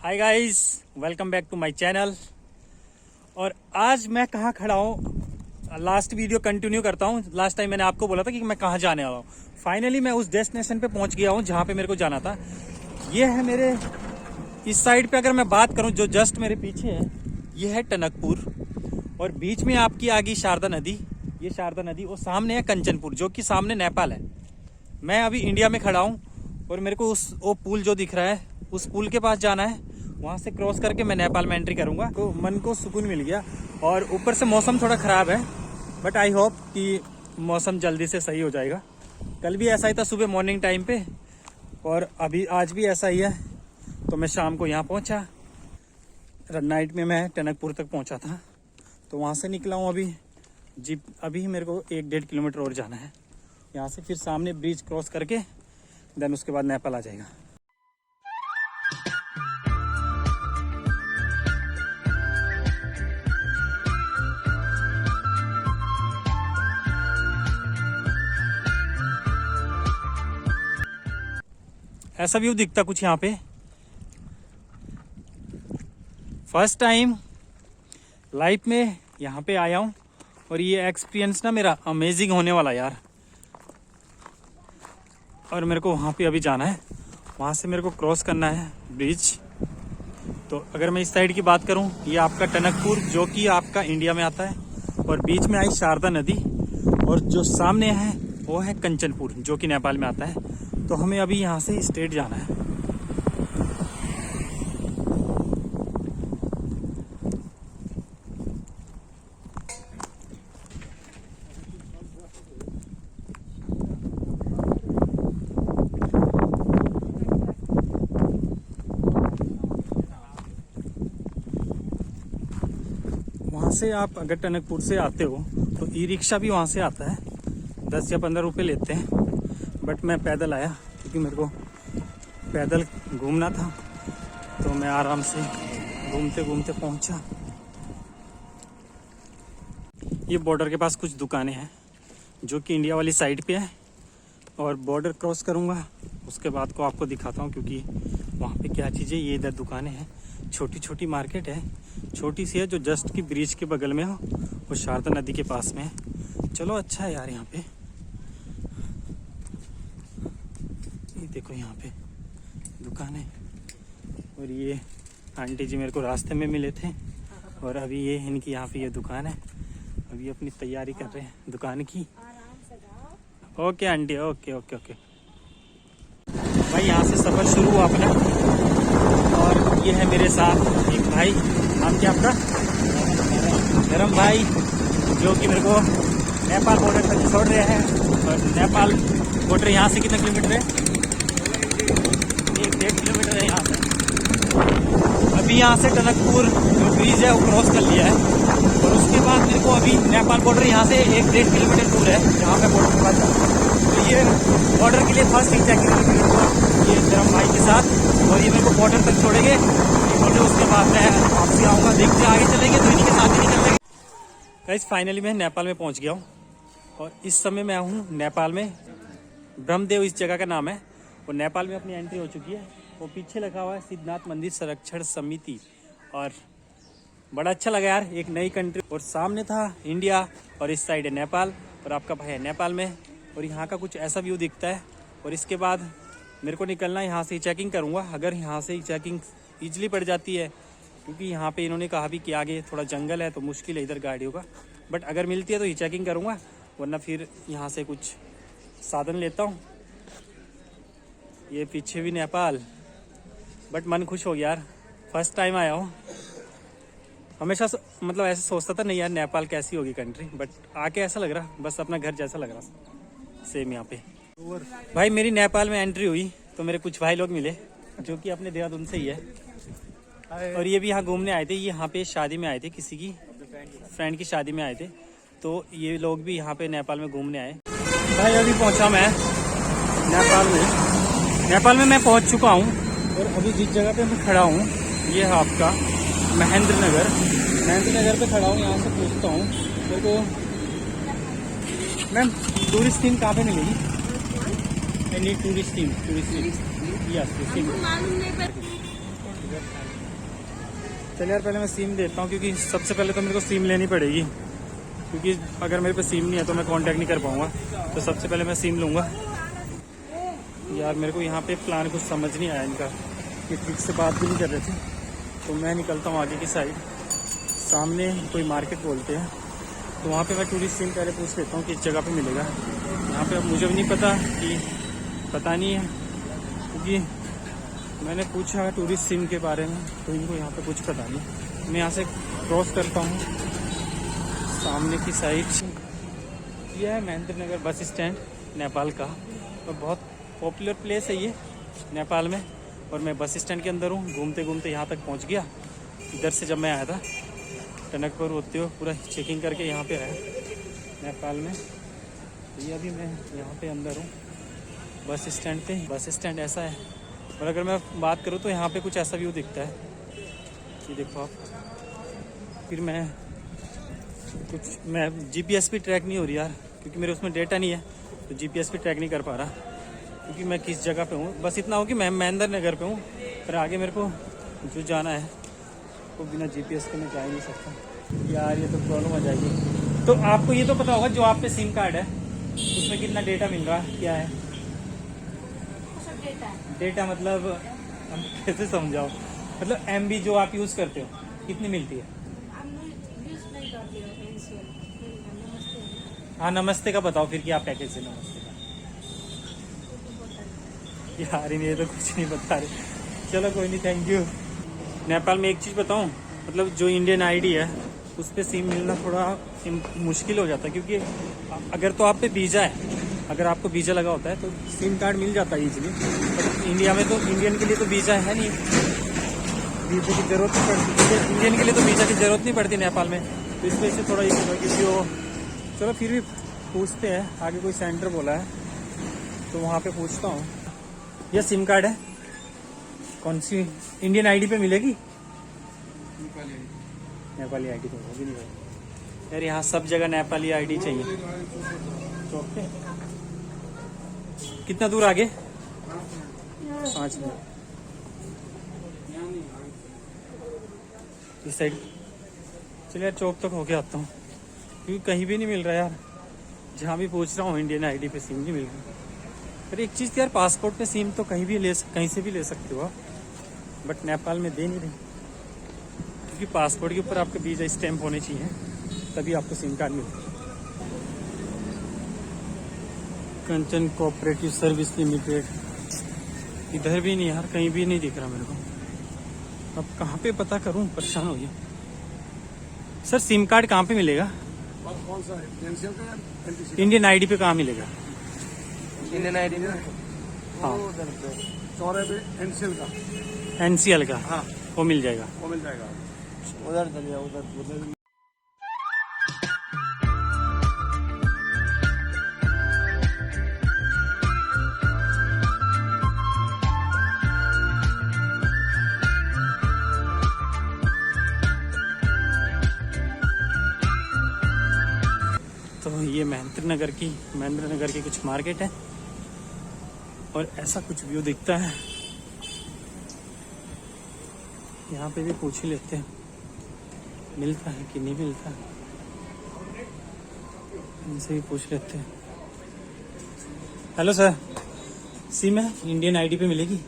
Hi guys, welcome back to my channel. और आज मैं कहाँ खड़ा हूँ, लास्ट वीडियो कंटिन्यू करता हूँ। लास्ट टाइम मैंने आपको बोला था कि मैं कहाँ जाने वाला हूँ। फाइनली मैं उस डेस्टिनेशन पे पहुँच गया हूँ जहाँ पे मेरे को जाना था। ये है मेरे इस साइड पे, अगर मैं बात करूँ जो जस्ट मेरे पीछे है, ये है टनकपुर। और बीच में आपकी आ गई शारदा नदी। ये शारदा नदी और सामने है कंचनपुर, जो कि सामने नेपाल है। मैं अभी इंडिया में खड़ा हूँ और मेरे को वो पुल जो दिख रहा है, उस पुल के पास जाना है। वहाँ से क्रॉस करके मैं नेपाल में एंट्री करूँगा। तो मन को सुकून मिल गया। और ऊपर से मौसम थोड़ा ख़राब है, बट आई होप कि मौसम जल्दी से सही हो जाएगा। कल भी ऐसा ही था सुबह मॉर्निंग टाइम पे, और अभी आज भी ऐसा ही है। तो मैं शाम को यहाँ पहुँचा। नाइट में मैं टनकपुर तक पहुँचा था, तो वहाँ से निकला हूँ अभी। जीप अभी मेरे को 1-1.5 किलोमीटर और जाना है। यहाँ से फिर सामने ब्रिज क्रॉस करके देन उसके बाद नेपाल आ जाएगा। ऐसा व्यू दिखता कुछ यहाँ पे। फर्स्ट टाइम लाइफ में यहाँ पे आया हूँ और ये एक्सपीरियंस ना मेरा अमेजिंग होने वाला यार। और मेरे को वहाँ पे अभी जाना है, वहाँ से मेरे को क्रॉस करना है ब्रिज। तो अगर मैं इस साइड की बात करूँ, ये आपका टनकपुर जो कि आपका इंडिया में आता है, और बीच में आई शारदा नदी, और जो सामने है वो है कंचनपुर जो कि नेपाल में आता है। तो हमें अभी यहाँ से स्ट्रेट जाना है। वहाँ से आप अगर टनकपुर से आते हो तो ई रिक्शा भी वहाँ से आता है, 10 या 15 रुपये लेते हैं। बट मैं पैदल आया क्योंकि मेरे को पैदल घूमना था, तो मैं आराम से घूमते घूमते पहुँचा। ये बॉर्डर के पास कुछ दुकानें हैं जो कि इंडिया वाली साइड पे है, और बॉर्डर क्रॉस करूँगा उसके बाद को आपको दिखाता हूँ क्योंकि वहाँ पे क्या चीज़ें। ये इधर दुकानें हैं, छोटी छोटी मार्केट है, छोटी सी है जो जस्ट की ब्रिज के बगल में हो, वो शारदा नदी के पास में है। चलो अच्छा है यार। यहाँ पे ये देखो, यहाँ पे दुकानें। और ये आंटी जी मेरे को रास्ते में मिले थे, और अभी ये इनकी यहाँ पे ये दुकान है। अभी अपनी तैयारी कर रहे हैं दुकान की। Okay aunty, okay okay okay भाई। यहाँ से सफ़र शुरू हुआ अपना, और ये है मेरे साथ एक भाई। नाम क्या आपका? धर्म भाई, जो कि मेरे को नेपाल बॉर्डर तक छोड़ रहे हैं। और नेपाल बॉर्डर यहाँ से कितना किलोमीटर है? 1-1.5 किलोमीटर है यहाँ से। अभी यहाँ से टनकपुर जो ब्रिज है वो क्रॉस कर लिया है, और उसके बाद मेरे को अभी नेपाल बॉर्डर यहाँ से 1-1.5 किलोमीटर दूर है, जहाँ पे बॉर्डर के पास जाना है। तो ये बॉर्डर के लिए फर्स्ट चेकिंग ये धर्म भाई के साथ, और ये मेरे को बॉर्डर तक छोड़ेंगे। बॉर्डर उसके बाद मैं वापसी आऊँगा, देखते आगे चलेंगे तो इन्हीं के साथ ही निकल लेंगे। गाइस फाइनली मैं नेपाल में पहुँच गया हूँ, और इस समय मैं हूँ नेपाल में। ब्रह्मदेव इस जगह का नाम है, और नेपाल में अपनी एंट्री हो चुकी है। वो पीछे लिखा हुआ है सिद्धनाथ मंदिर संरक्षण समिति, और बड़ा अच्छा लगा यार, एक नई कंट्री। और सामने था इंडिया और इस साइड है नेपाल, और आपका भाई है नेपाल में। और यहाँ का कुछ ऐसा व्यू दिखता है। और इसके बाद मेरे को निकलना है, यहाँ से चेकिंग करूँगा। अगर यहाँ से चेकिंग ईजिली पड़ जाती है, क्योंकि यहाँ पे इन्होंने कहा भी कि आगे थोड़ा जंगल है तो मुश्किल है इधर गाड़ियों का, बट अगर मिलती है तो ये चेकिंग करूँगा, वरना फिर यहाँ से कुछ साधन लेता हूँ। ये पीछे भी नेपाल, बट मन खुश हो गया यार, फर्स्ट टाइम आया हूँ। हमेशा मतलब ऐसे सोचता था नहीं यार नेपाल कैसी होगी कंट्री, बट आके ऐसा लग रहा बस अपना घर जैसा लग रहा सेम यहाँ पे। भाई मेरी नेपाल में एंट्री हुई तो मेरे कुछ भाई लोग मिले जो कि अपने देहरादून से ही है, और ये भी यहाँ घूमने आए थे। ये यहाँ पे शादी में आए थे, किसी की फ्रेंड की शादी में आए थे, तो ये लोग भी यहाँ पे नेपाल में घूमने आए। भाई अभी पहुँचा मैं नेपाल में। नेपाल में मैं पहुँच चुका हूँ, और अभी जिस जगह पे मैं खड़ा हूँ ये है आपका महेंद्र नगर पे खड़ा हूँ। यहाँ से पूछता हूँ मेरे को, मैम टूरिस्ट टीम कहाँ पे मिलेगी? Tourist team yes. चल यार पहले मैं सिम देता हूँ, क्योंकि सबसे पहले तो मेरे को सिम लेनी पड़ेगी, क्योंकि अगर मेरे पे सिम नहीं है तो मैं कांटेक्ट नहीं कर पाऊँगा। तो सबसे पहले मैं सिम लूँगा। यार मेरे को यहाँ पे प्लान कुछ समझ नहीं आया इनका, कि ठीक से बात भी नहीं कर रहे थे। तो मैं निकलता हूँ आगे की साइड, सामने कोई मार्केट बोलते हैं, तो वहाँ पे मैं टूरिस्ट सिम पहले पूछ लेता हूँ कि इस जगह पे मिलेगा। यहाँ पे अब मुझे भी नहीं पता, कि पता नहीं है, क्योंकि मैंने पूछा टूरिस्ट सिम के बारे में तो इनको यहाँ पे कुछ पता नहीं। मैं यहाँ से क्रॉस करता हूँ सामने की साइड। यह है महेंद्र नगर बस स्टैंड नेपाल का, तो बहुत पॉपुलर प्लेस है ये नेपाल में। और मैं बस स्टैंड के अंदर हूँ, घूमते घूमते यहाँ तक पहुँच गया। इधर से जब मैं आया था टनकपुर होते हुए पूरा चेकिंग करके यहाँ पे आया नेपाल में। तो ये अभी मैं यहाँ पे अंदर हूँ बस स्टैंड पे। बस स्टैंड ऐसा है, और अगर मैं बात करूँ तो यहाँ पे कुछ ऐसा व्यू दिखता है, ये देखो आप। फिर मैं जीपीएस भी ट्रैक नहीं हो रही यार, क्योंकि मेरे उसमें डेटा नहीं है, तो जीपीएस भी ट्रैक नहीं कर पा रहा, क्योंकि मैं किस जगह पे हूँ। बस इतना हो कि मैं महेंद्र नगर पे हूँ, पर आगे मेरे को जो जाना है वो बिना जीपीएस के मैं जा ही नहीं सकता। यार ये तो प्रॉब्लम आ जाएगी। तो आपको ये तो पता होगा जो आप पे सिम कार्ड है उसमें कितना डेटा मिल रहा है, क्या है डेटा? मतलब हम कैसे समझाओ, मतलब एमबी जो आप यूज़ करते हो कितनी मिलती है? हाँ नमस्ते का बताओ फिर, कि आप पैकेज से नमस्ते का। यार ये तो कुछ नहीं बता रहे। चलो कोई नहीं, थैंक यू। नेपाल में एक चीज़ बताऊँ, मतलब जो इंडियन आईडी है उस पर सिम मिलना थोड़ा मुश्किल हो जाता है, क्योंकि अगर तो आप पे वीज़ा है, अगर आपको वीज़ा लगा होता है तो सिम कार्ड मिल जाता है ईजिली। बट इंडिया में तो इंडियन के लिए तो वीज़ा है नहीं, वीज़े की ज़रूरत नहीं पड़ती। इंडियन के लिए तो वीज़ा की ज़रूरत नहीं पड़ती नेपाल में, तो इस वजह से थोड़ा ये होगा। क्योंकि वो चलो फिर भी पूछते हैं, आगे कोई सेंटर बोला है तो वहाँ पे पूछता हूँ। यह सिम कार्ड है, कौन सी इंडियन आईडी पे मिलेगी? नेपाली आईडी तो होगी नहीं भाई यार, यहाँ सब जगह नेपाली आईडी चाहिए। तो कितना दूर आगे? 5 मिनट इस साइड। चलिए यार चौक तक होके आता हूँ, क्योंकि कहीं भी नहीं मिल रहा यार। जहाँ भी पूछ रहा हूँ इंडियन आईडी पे सिम नहीं मिल रहा। पर एक चीज़ यार, पासपोर्ट पे सिम तो कहीं से भी ले सकते हो आप, बट नेपाल में दे नहीं रही, क्योंकि पासपोर्ट के ऊपर आपका वीज़ा स्टैम्प होने चाहिए, तभी आपको सिम कार्ड मिलता है। कंचन कोऑपरेटिव सर्विस लिमिटेड, इधर भी नहीं यार, कहीं भी नहीं दिख रहा मेरे को। अब कहाँ पे पता करूँ, परेशान हो गया। सर सिम कार्ड कहाँ पे मिलेगा? कौन सा है? इंडियन आईडी पे कहाँ मिलेगा? इंडियन आईडी में हाँ चौराहे पे एनसीएल का, हाँ वो मिल जाएगा। वो मिल जाएगा। उधर चलिए, उधर तो ये महेंद्र नगर की कुछ मार्केट है, और ऐसा कुछ व्यू दिखता है। यहाँ पे भी पूछ ही लेते हैं मिलता है कि नहीं मिलता, इनसे भी पूछ लेते हैं। हेलो सर, सिम है इंडियन आईडी पे मिलेगी?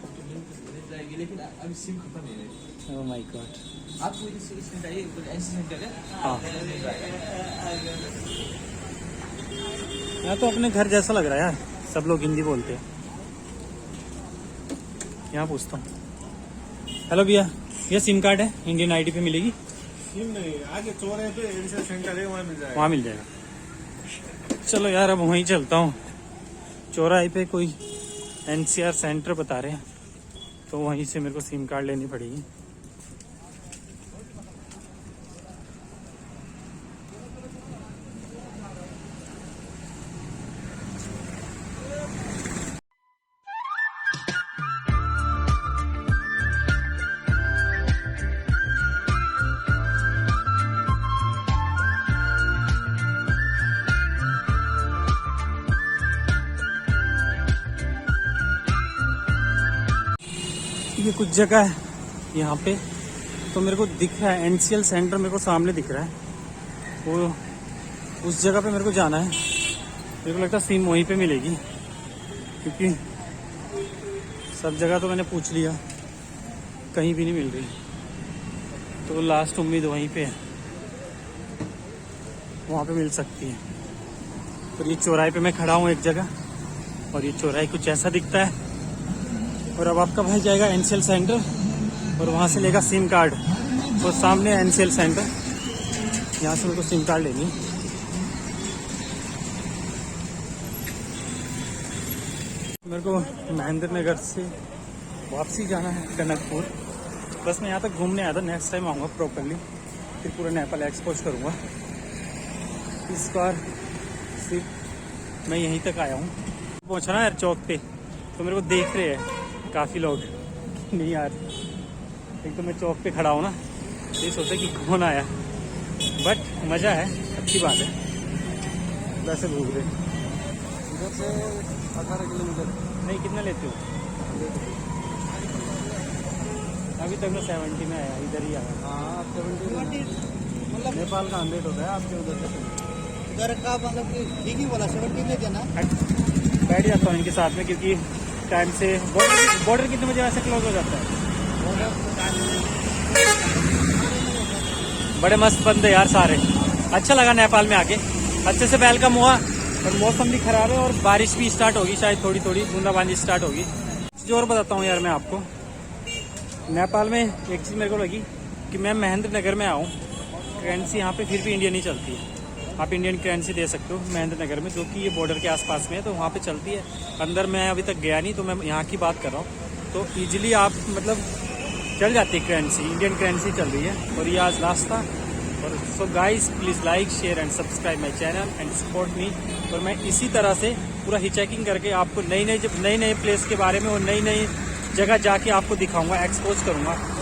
लेकिन अभी सिम खत्म है। Oh my God. आपको इसमें चाहिए सेंटर है? हाँ यहाँ तो अपने घर जैसा लग रहा है यार, सब लोग हिंदी बोलते हैं। यहाँ पूछता हूँ। हेलो भैया, ये सिम कार्ड है इंडियन आईडी पे मिलेगी? सिम नहीं, आगे चौराहे पे एनसीआर सेंटर है, वहाँ मिल जाएगा। वहाँ मिल जाएगा। चलो यार अब वहीं चलता हूँ। चौराहे पे कोई एनसीआर सेंटर बता रहे हैं, तो वहीं से मेरे को सिम कार्ड लेनी पड़ेगी। ये कुछ जगह है यहाँ पे तो मेरे को दिख रहा है NCL सेंटर, मेरे को सामने दिख रहा है। वो उस जगह पे मेरे को जाना है। मेरे को लगता है सिम वहीं पे मिलेगी, क्योंकि सब जगह तो मैंने पूछ लिया, कहीं भी नहीं मिल रही। तो लास्ट उम्मीद वहीं पे है, वहाँ पे मिल सकती है। और ये चौराहे पे मैं खड़ा हूँ एक जगह, और ये चौराहे कुछ ऐसा दिखता है। और अब आपका भाई जाएगा NCL सेंटर और वहाँ से लेगा सिम कार्ड। तो सामने NCL सेंटर, यहाँ से मेरे को सिम कार्ड लेनी है। मेरे को महेंद्र नगर से वापसी जाना है टनकपुर। बस मैं यहाँ तक घूमने आया था, नेक्स्ट टाइम आऊँगा प्रॉपरली, फिर पूरा नेपाल एक्सपोज करूँगा। इस बार सिर्फ मैं यहीं तक आया हूँ। पहुँचा ना यार चौक पे, तो मेरे को देख रहे हैं काफ़ी लोग। नहीं यार, एक तो मैं चौक पे खड़ा हूँ ना, ये सोचा कि कौन आया, बट मज़ा है, अच्छी बात है। वैसे घूम रहे इधर से 18 किलोमीटर। नहीं, कितना लेते हो? अभी तक मैं 70 में आया, इधर ही आया। हाँ 70 मतलब नेपाल का 100 होता है आपके उधर से। उधर का मतलब कि ठीक ही बोला, 70 में देना। बैठ जाता हूँ इनके साथ में, क्योंकि टाइम से बॉर्डर कितने बजे ऐसे क्लोज हो जाता है? बड़े मस्त बंदे यार सारे। अच्छा लगा नेपाल में आके, अच्छे से वेलकम हुआ। और मौसम भी खराब है और बारिश भी स्टार्ट होगी, शायद थोड़ी थोड़ी बूंदाबांदी स्टार्ट होगी। चीज़ और बताता हूँ यार मैं आपको, नेपाल में एक चीज़ मेरे को लगी कि मैं महेंद्र नगर में आऊँ, करेंसी यहाँ पे फिर भी इंडियन ही चलती है। आप इंडियन करेंसी दे सकते हो महेंद्र नगर में, जो कि ये बॉर्डर के आसपास में है, तो वहाँ पे चलती है। अंदर मैं अभी तक गया नहीं, तो मैं यहाँ की बात कर रहा हूँ। तो ईजिली आप मतलब चल जाती है करेंसी, इंडियन करेंसी चल रही है। और ये आज लास्ट था। और so guys, please like, share and subscribe my channel and support me. और मैं इसी तरह से पूरा हिचैकिंग करके आपको नई नई प्लेस के बारे में और नई नई जगह जाके आपको दिखाऊंगा, एक्सपोज करूँगा।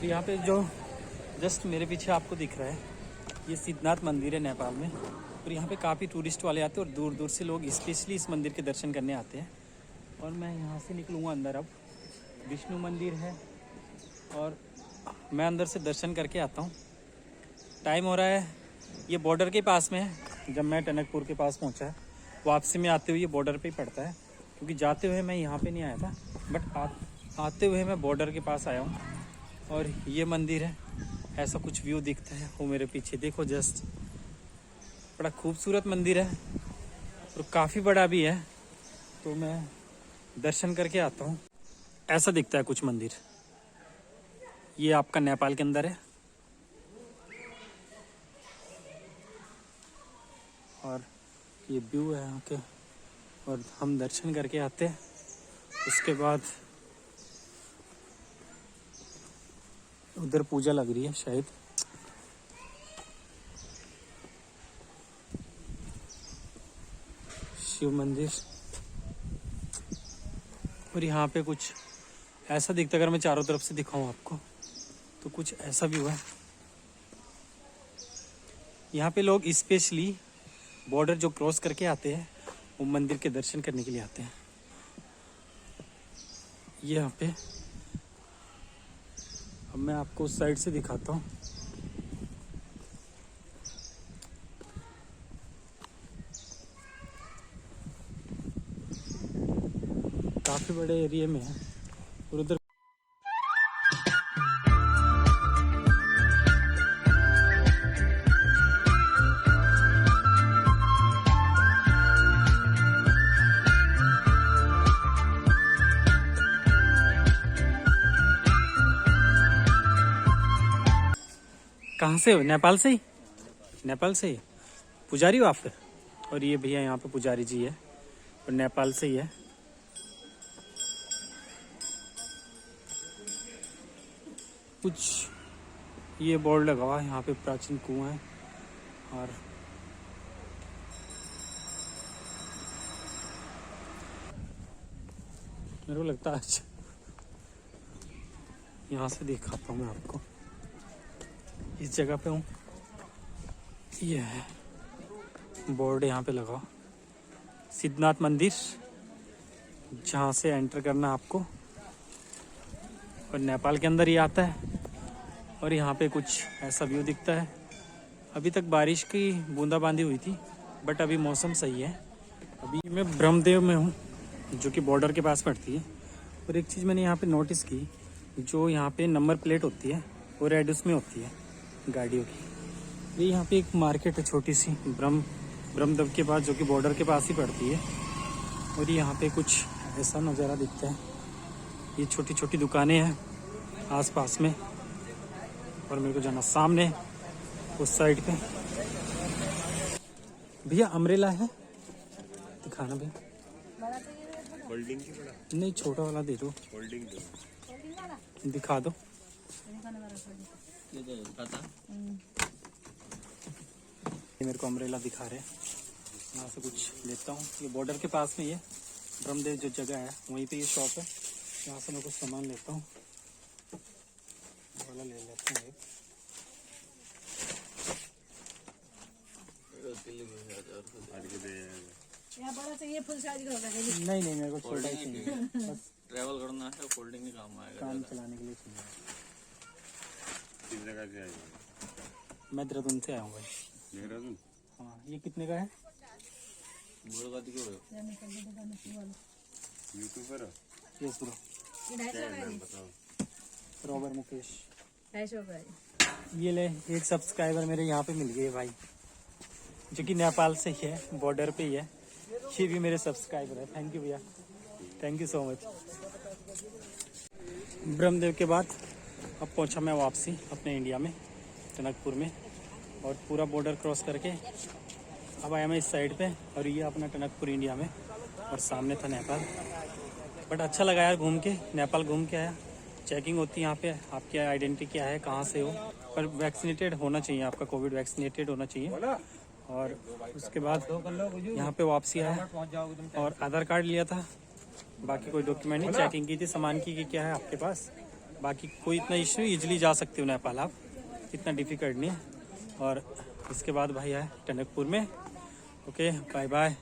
यहाँ पे जो जस्ट मेरे पीछे आपको दिख रहा है, ये सिद्धनाथ मंदिर है नेपाल में। और यहाँ पे काफ़ी टूरिस्ट वाले आते हैं और दूर दूर से लोग स्पेशली इस मंदिर के दर्शन करने आते हैं। और मैं यहाँ से निकलूँगा अंदर। अब विष्णु मंदिर है और मैं अंदर से दर्शन करके आता हूँ। टाइम हो रहा है, ये बॉर्डर के पास में है। जब मैं टनकपुर के पास पहुँचा है, वापसी में आते हुए ये बॉर्डर पे ही पड़ता है, क्योंकि जाते हुए मैं यहाँ पे नहीं आया था, बट आते हुए मैं बॉर्डर के पास आया हूँ। और ये मंदिर है, ऐसा कुछ व्यू दिखता है वो मेरे पीछे देखो जस्ट। बड़ा खूबसूरत मंदिर है और काफ़ी बड़ा भी है, तो मैं दर्शन करके आता हूँ। ऐसा दिखता है कुछ मंदिर। ये आपका नेपाल के अंदर है। और ये व्यू है यहाँ के, और हम दर्शन करके आते हैं। उसके बाद उधर पूजा लग रही है शायद। शिव मंदिर। और यहाँ पे कुछ ऐसा दिखता है, अगर मैं चारों तरफ से दिखाऊं आपको तो कुछ ऐसा भी हुआ है। यहाँ पे लोग स्पेशली बॉर्डर जो क्रॉस करके आते हैं, वो मंदिर के दर्शन करने के लिए आते हैं। ये यहाँ पे अब मैं आपको उस साइड से दिखाता हूँ। काफी बड़े एरिया में है। और उधर कहाँ से हो? नेपाल से ही? नेपाल से ही पुजारी हो आप फिर? और ये भैया यहाँ पे पुजारी जी है और नेपाल से ही है। कुछ ये बोर्ड लगा हुआ है, यहाँ पे प्राचीन कुआं है। और मेरे को लगता है आज यहाँ से दिखाता हूँ मैं आपको। इस जगह पे हूँ, ये है बोर्ड यहाँ पे लगा, सिद्धनाथ मंदिर, जहाँ से एंटर करना आपको, और नेपाल के अंदर ही आता है। और यहाँ पे कुछ ऐसा व्यू दिखता है। अभी तक बारिश की बूंदाबांदी हुई थी, बट अभी मौसम सही है। अभी मैं ब्रह्मदेव में हूँ, जो कि बॉर्डर के पास पड़ती है। और एक चीज़ मैंने यहाँ पे नोटिस की, जो यहाँ पे नंबर प्लेट होती है वो रेड उसमें होती है गाड़ियों की। ये यहाँ पे एक मार्केट है छोटी सी, ब्रह्मदेव के पास, जो कि बॉर्डर के पास ही पड़ती है। और यहाँ पे कुछ ऐसा नज़ारा दिखता है। ये छोटी छोटी दुकानें हैं आसपास में। और मेरे को जाना सामने उस साइड पे। भैया अम्ब्रेला है, दिखाना भैया। होल्डिंग की बड़ा, नहीं, छोटा वाला दे दो, होल्डिंग दो, दिखा दो। ये मेरे को अम्ब्रेला दिखा रहे हैं, यहाँ से कुछ लेता हूँ। ये बॉर्डर के पास में ही है, ब्रह्मदेव जो जगह है वहीं पे ये शॉप है। यहाँ से मैं कुछ सामान लेता हूँ, वाला ले लेता हूँ। बड़ा चाहिए, फुल साइज का होगा। नहीं नहीं, मेरे को छोटा ही चाहिए, बस ट्रैवल करना है, फोल्डिंग नहीं काम आएगा। काम चलाने के लिए चाहिए। किस जगह से आएगा? मैं देहरादून से आया हूँ भाई। देहरादून? हाँ, ये कितने का है? बुढ़गाती क्यों हो? यूट्यूबर हो? यस ब्रो, क्या नाम बताओ? रॉबर मुकेश। 250 का है। ये ले, एक सब्सक्राइबर मेरे यहाँ पे मिल गए भाई, जो कि नेपाल से ही है, बॉर्डर पे ही है। ये भी मेरे सब्सक्राइबर है। थैंक यू भैया, thank you so much. Brahmadev के बाद अब पहुंचा मैं वापसी अपने इंडिया में, टनकपुर में। और पूरा बॉर्डर क्रॉस करके अब आया मैं इस साइड पे, और ये अपना टनकपुर इंडिया में, और सामने था नेपाल। बट अच्छा लगा यार घूम के, नेपाल घूम के आया। चेकिंग होती है यहाँ पे, आपकी आइडेंटिटी क्या है, कहाँ से हो, पर वैक्सीनेटेड होना चाहिए, आपका कोविड वैक्सीनेटेड होना चाहिए। और उसके बाद यहाँ पे वापसी आया और आधार कार्ड लिया था, बाकी कोई डॉक्यूमेंट नहीं। चेकिंग की थी सामान की कि क्या है आपके पास, बाकी कोई इतना इशू, इजीली जा सकते हो नेपाल आप, इतना डिफिकल्ट नहीं है। और इसके बाद भाई आए टनकपुर में। Okay, bye bye.